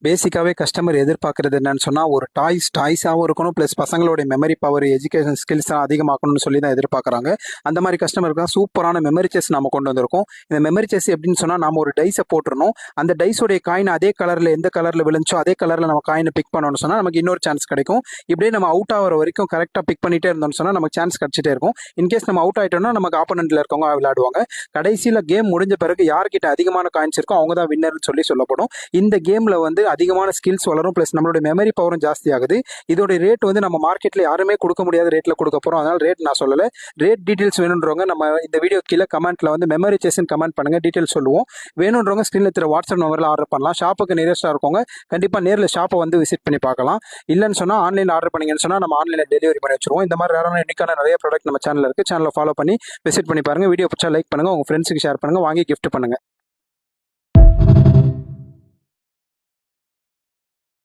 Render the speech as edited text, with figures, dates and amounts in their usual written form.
பேசிக்காவே customer எதிர்பார்க்கறது என்னன்னு சொன்னா, ஒரு டாய்ஸாவும் இருக்கணும். பிளஸ் பசங்களுடைய மெமரி பவர், எஜுகேஷன் ஸ்கில்ஸ்லாம் அதிகமாக்கணும்னு சொல்லி தான் எதிர்பார்க்குறாங்க. அந்த மாரி கஸ்டமருக்கு தான் சூப்பரான மெமரி செஸ் நாம கொண்டு வந்திருக்கோம். இந்த மெமரி செஸ் எப்படின்னு சொன்னா, நாம ஒரு டைஸை போட்டுறணும். அந்த டைஸோடைய காயின் அதே கலர்ல எந்த கலர்ல விழுந்துச்சோ அதே கலர்ல நம்ம காயினை பிக் பண்ணணும்னு சொன்னா நமக்கு இன்னொரு சான்ஸ் கிடைக்கும். இப்படியே நம்ம அவுட் ஆகிற வரைக்கும் கரெக்டாக பிக் பண்ணிட்டே இருந்தோம்னு சொன்னா நமக்கு சான்ஸ் கிடைச்சிட்டே இருக்கும். இன்கேஸ் நம்ம அவுட் ஆயிட்டோம்னா நமக்கு ஆப்போனன்ட்ல இருக்கவங்க விளையாடுவாங்க. கடைசியில் கேம் முடிஞ்ச பிறகு யார்கிட்ட அதிகமான காயின்ஸ் இருக்கோ அவங்க தான் வின்னர்னு சொல்லப்படும். இந்த கேம்ல வந்து அதிகமான ஸ்கில்ஸ் வளரும். பிளஸ் நம்மளோட மெமரி பவரும் ஜாஸ்தி ஆகுது. இதோட ரேட் வந்து நம்ம மார்க்கெட்ல யாருமே கொடுக்க முடியாத ரேட்ல கொடுக்க போறோம். அதனால ரேட் நான் சொல்லல. ரேட் டீடைல்ஸ் வேணுன்றவங்க நம்ம இந்த வீடியோ கீழே கமெண்ட்ல வந்து மெமரி செஸ்ன்னு கமெண்ட் பண்ணுங்க, டீடைல்ஸ் சொல்லுவோம். வேணுன்றவங்க ஸ்கிரீன்ல தெரிய வாட்ஸ்அப் நம்பர்ல ஆர்டர் பண்ணலாம். ஷாப்புக்கு நியரஸ்டா இருக்கவங்க கண்டிப்பா நேரில் ஷாப்பை வந்து விசிட் பண்ணி பார்க்கலாம். இல்லைன்னு சொன்னா ஆன்லைன்ல ஆர்டர் பண்ணீங்கன்னு சொன்னா நம்ம ஆன்லைன்ல டெலிவரி பண்ணி வச்சிருவோம். இந்த மாதிரி ரேரான இன்னைக்கான நிறைய ப்ராடக்ட் நம்ம சேனல்ல இருக்கு. சேனலை ஃபாலோ பண்ணி விசிட் பண்ணி பாருங்க. வீடியோ பிடிச்சா லைக் பண்ணுங்க, உங்க ஃப்ரெண்ட்ஸுக்கு ஷேர் பண்ணுங்க, வாங்கி கிஃப்ட் பண்ணுங்க.